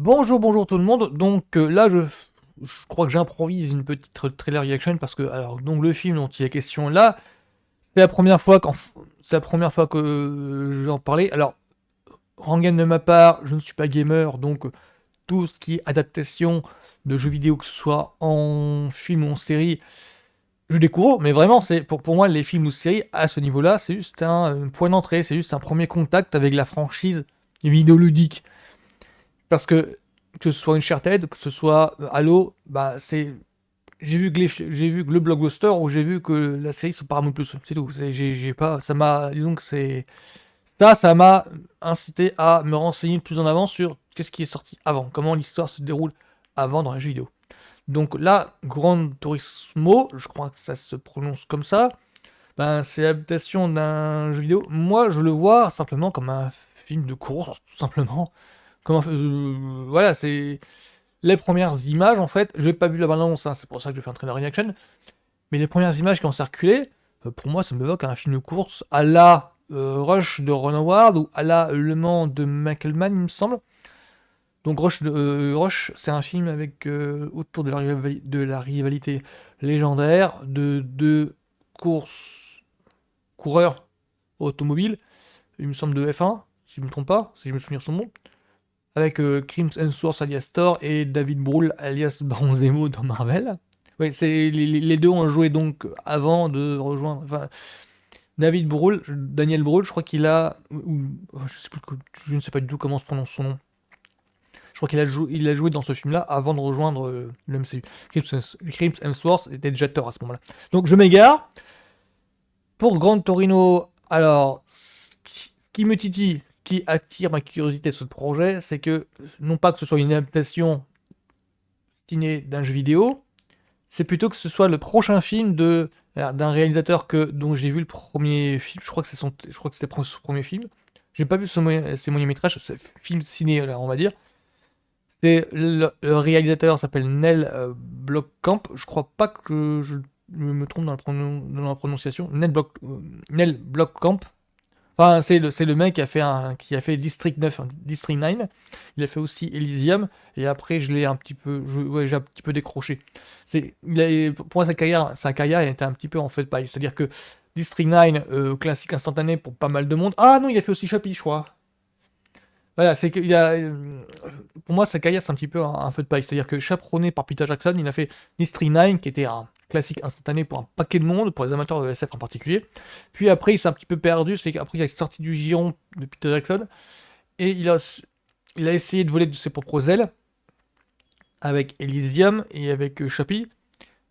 Bonjour, bonjour tout le monde. Donc là, je crois que j'improvise une petite trailer reaction parce que alors donc le film dont il est question là, c'est la première fois c'est la première fois que j'en parlais. Alors rengaine de ma part, je ne suis pas gamer, donc tout ce qui est adaptation de jeux vidéo, que ce soit en film ou en série, je découvre. Mais vraiment, c'est pour moi les films ou séries à ce niveau-là, c'est juste un point d'entrée, c'est juste un premier contact avec la franchise vidéoludique. Parce que ce soit Uncharted, que ce soit Halo, bah c'est. J'ai vu que le blockbuster ou j'ai vu que la série sur Paramount Plus, c'est tout. J'ai pas, ça m'a, disons que c'est ça m'a incité à me renseigner plus en avant sur qu'est-ce qui est sorti avant, comment l'histoire se déroule avant dans les jeux vidéo. Donc là, Gran Turismo, je crois que ça se prononce comme ça, ben c'est l'adaptation d'un jeu vidéo. Moi, je le vois simplement comme un film de course, tout simplement. Voilà, c'est les premières images en fait. J'ai pas vu la bande-annonce, hein, c'est pour ça que je fais un trailer reaction. Mais les premières images qui ont circulé, pour moi, ça m'évoque un film de course à la Rush de Ron Howard ou à la Le Mans de Michael Mann, il me semble. Donc Rush, c'est un film avec autour de de la rivalité légendaire de deux coureurs automobiles, il me semble de F1, si je ne me trompe pas, si je me souviens son nom, avec Chris Hemsworth alias Thor et David Brühl alias Baron Zemo dans Marvel. Oui, c'est les deux ont joué donc avant de rejoindre. Enfin, David Brühl, Daniel Brühl, je crois qu'il a, je sais plus, je ne sais pas du tout comment se prononce son nom. Je crois il a joué dans ce film-là avant de rejoindre le MCU. Chris Hemsworth était déjà Thor à ce moment-là. Donc je m'égare. Pour Gran Torino, alors ce qui me titille, ce qui attire ma curiosité sur ce projet, c'est que non pas que ce soit une adaptation ciné d'un jeu vidéo, c'est plutôt que ce soit le prochain film d'un réalisateur dont j'ai vu le premier film. Je crois que c'était son premier film. J'ai pas vu ses moyens métrages, ce film ciné là, on va dire. C'est le réalisateur s'appelle Nel Blomkamp. Je crois pas que je me trompe dans dans la prononciation. Nel Blomkamp. Enfin, c'est le mec qui a fait District 9, hein, District 9. Il a fait aussi Elysium. Et après, je l'ai un petit peu, ouais, j'ai un petit peu décroché. Pour moi, sa carrière était un petit peu en fait pareil. C'est-à-dire que District 9, classique instantané pour pas mal de monde. Ah non, il a fait aussi Chappie, je crois. Voilà, c'est qu'il a. Pour moi, sa carrière, c'est un petit peu un feu de paille. C'est-à-dire que chaperonné par Peter Jackson, il a fait Mystery 9, qui était un classique instantané pour un paquet de monde, pour les amateurs de SF en particulier. Puis après, il s'est un petit peu perdu, c'est qu'après, il est sorti du giron de Peter Jackson, et il a essayé de voler de ses propres ailes, avec Elysium et avec Chappie.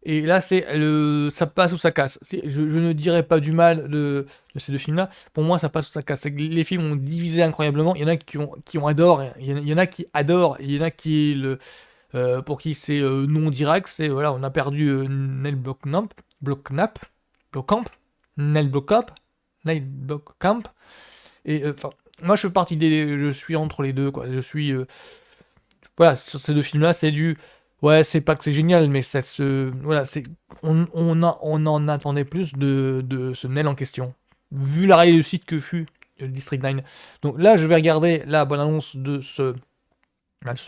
Et là, ça passe ou ça casse. Je ne dirais pas du mal de ces deux films-là. Pour moi, ça passe ou ça casse. C'est que les films ont divisé incroyablement. Il y en a qui ont adoré. Il y en a qui adorent. Il y en a pour qui c'est non direct. C'est voilà, on a perdu Neil Blomkamp, Neil Blomkamp, Neil Blomkamp. Et enfin, moi, je suis entre les deux, quoi. Voilà, sur ces deux films-là, c'est du. Ouais, c'est pas que c'est génial, mais ça se. Voilà, on en attendait plus de ce Nel en question. Vu la réussite que fut District 9. Donc là, je vais regarder la bonne annonce de ce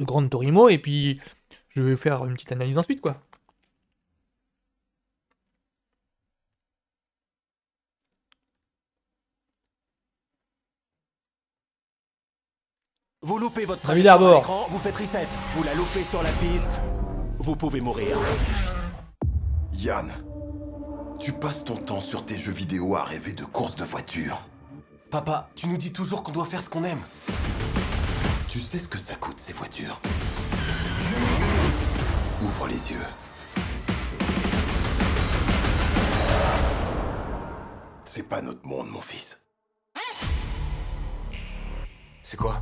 Gran Torino, et puis je vais faire une petite analyse ensuite, quoi. Vous loupez votre David trajectoire à Arbor. l'écran, vous faites reset. Vous la loupez sur la piste, vous pouvez mourir. Yann, tu passes ton temps sur tes jeux vidéo à rêver de courses de voitures. Papa, tu nous dis toujours qu'on doit faire ce qu'on aime. Tu sais ce que ça coûte ces voitures? Ouvre les yeux. C'est pas notre monde, mon fils. C'est quoi?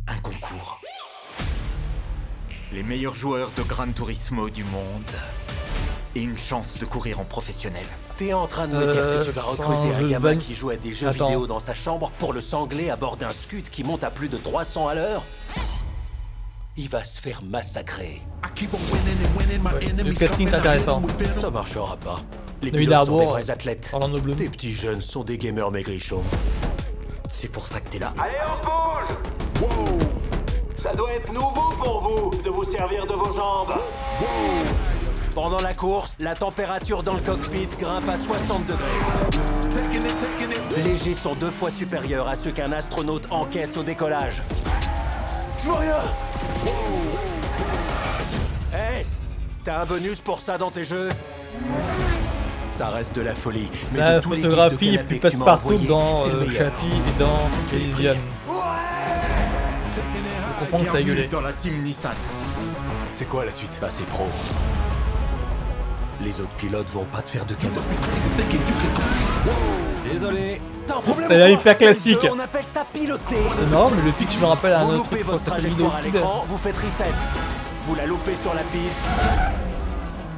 Un concours. Les meilleurs joueurs de Gran Turismo du monde. Et une chance de courir en professionnel. T'es en train de me dire que tu vas recruter un gamin qui joue à des jeux Attends. vidéo dans sa chambre pour le sangler à bord d'un scud qui monte à plus de 300 à l'heure? Il va se faire massacrer. Le casting est intéressant. Ça marchera pas. Les David pilotes sont des Harbour, vrais athlètes. Orlando Bloom. Tes petits jeunes sont des gamers maigrichons. C'est pour ça que t'es là. Allez, on se bouge! Wow! Ça doit être nouveau pour vous de vous servir de vos jambes. Pendant la course, la température dans le cockpit grimpe à 60 degrés. Les G sont 2 fois supérieurs à ceux qu'un astronaute encaisse au décollage. Je vois rien. Hey, t'as un bonus pour ça dans tes jeux? Ça reste de la folie. Mais La de tous les guides de photographie est canapé plus que tu m'as passe-partout envoyés, dans c'est le meilleur. Chappie et dans Tu es Elysium. Je comprends que ça a gueulé. dans la team Nissan. C'est quoi la suite? Bah c'est pro. Les autres pilotes vont pas te faire de cadeaux. Désolé. T'as un problème Ça a l'air ou quoi? hyper C'est le classique. jeu, on appelle ça piloter. Non, mais le pitch me rappelle un Vous autre loupez truc votre sur cette vidéo trajectoire à kid. l'écran, vous faites reset. Vous la loupez sur la piste.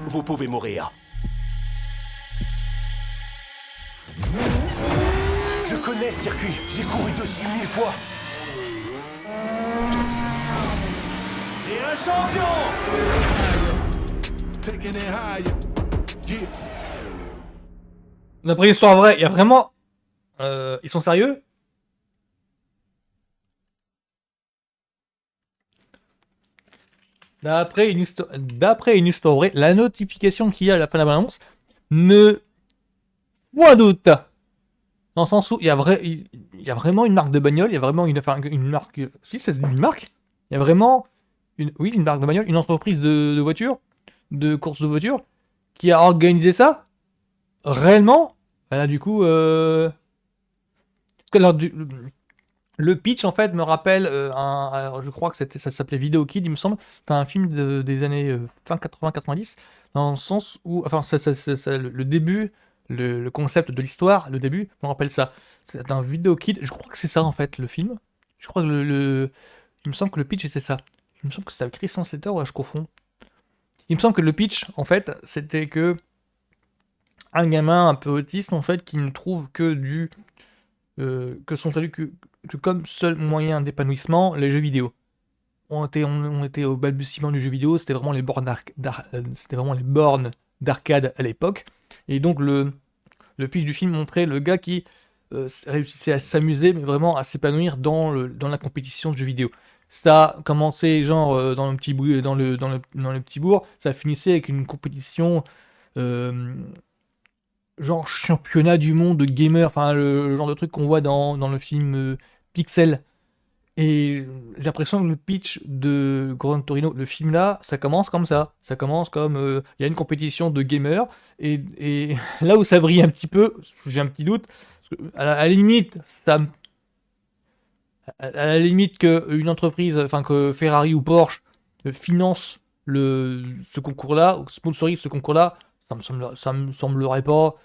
Vous pouvez mourir. Je connais ce circuit. J'ai couru dessus 1000 fois. Et un champion! D'après l'histoire vraie, il y a vraiment... ils sont sérieux? D'après une histoire vraie, la notification qu'il y a à la fin de la bande-annonce me point doute. Dans le sens où il y a vraiment une marque de bagnole, il y a vraiment une marque... Si, c'est une marque. Il y a vraiment une marque de bagnole, une entreprise de voitures, de course de voitures, qui a organisé ça. Réellement. Voilà, du coup... Alors, le pitch, en fait, me rappelle alors, je crois que ça s'appelait Video Kid, il me semble. C'est un film des années fin 80-90, dans le sens où... Enfin, le début, le concept de l'histoire, le début, me rappelle ça. C'est un Video Kid, je crois que c'est ça, en fait, le film. Je crois que il me semble que le pitch, c'est ça. Il me semble que c'était avec Christian Slater, ou là, je confonds. Il me semble que le pitch, en fait, c'était que un gamin un peu autiste, en fait, qui ne trouve que que son salut que comme seul moyen d'épanouissement les jeux vidéo. On était au balbutiement du jeu vidéo, c'était vraiment les bornes d'arcade à l'époque. Et donc le pitch du film montrait le gars qui réussissait à s'amuser, mais vraiment à s'épanouir dans la compétition de jeux vidéo. Ça commençait genre dans le petit bourg, ça finissait avec une compétition genre championnat du monde de gamer, enfin le genre de truc qu'on voit dans le film Pixel. Et j'ai l'impression que le pitch de Gran Torino, le film là, ça commence comme ça. Ça commence comme il y a une compétition de gamers, et là où ça brille un petit peu, j'ai un petit doute, parce que à la limite, à la limite qu'une entreprise, enfin que Ferrari ou Porsche finance ce concours-là, ou sponsorise ce concours-là, ça me semblerait pas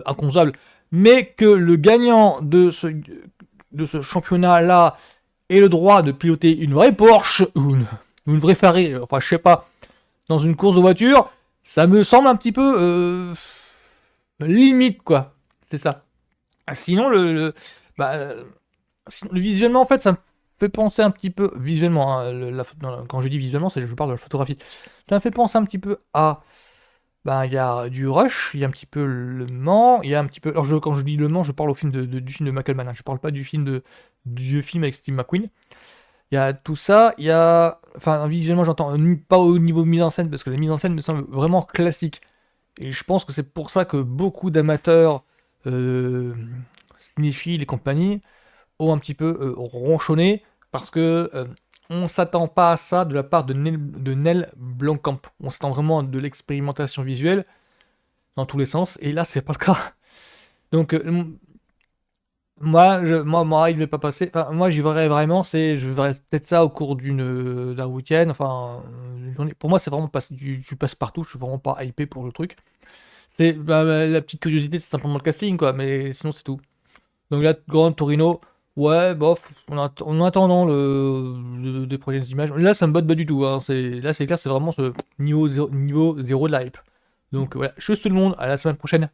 inconcevable. Mais que le gagnant de ce championnat-là ait le droit de piloter une vraie Porsche ou une vraie Ferrari, enfin je sais pas, dans une course de voiture, ça me semble un petit peu limite, quoi. C'est ça. Sinon, visuellement, en fait, ça me fait penser un petit peu, visuellement, hein, quand je dis visuellement, je parle de la photographie. Ça me fait penser un petit peu à... il y a du Rush, il y a un petit peu Le Mans, il y a un petit peu... Alors quand je dis Le Mans, je parle du film de Michael Mann, hein, je parle pas du vieux film avec Steve McQueen. Il y a tout ça, il y a... Enfin, visuellement, j'entends pas au niveau mise en scène, parce que la mise en scène me semble vraiment classique. Et je pense que c'est pour ça que beaucoup d'amateurs, cinéphiles et compagnie, ont un petit peu ronchonné, parce que on s'attend pas à ça de la part de Nel Blomkamp. On s'attend vraiment de l'expérimentation visuelle dans tous les sens, et là c'est pas le cas. Donc moi, il ne va pas passer. Enfin, moi j'y verrais vraiment, je verrais peut-être ça au cours d'un week-end, enfin une journée. Pour moi c'est vraiment tu passes partout, je suis vraiment pas hypé pour le truc. C'est la petite curiosité, c'est simplement le casting, quoi, mais sinon c'est tout. Donc là, Gran Torino, ouais, bof, en attendant des prochaines images. Là, ça me botte pas du tout, hein. Là, c'est clair, c'est vraiment ce niveau zéro de la hype. Donc voilà, chose tout le monde, à la semaine prochaine.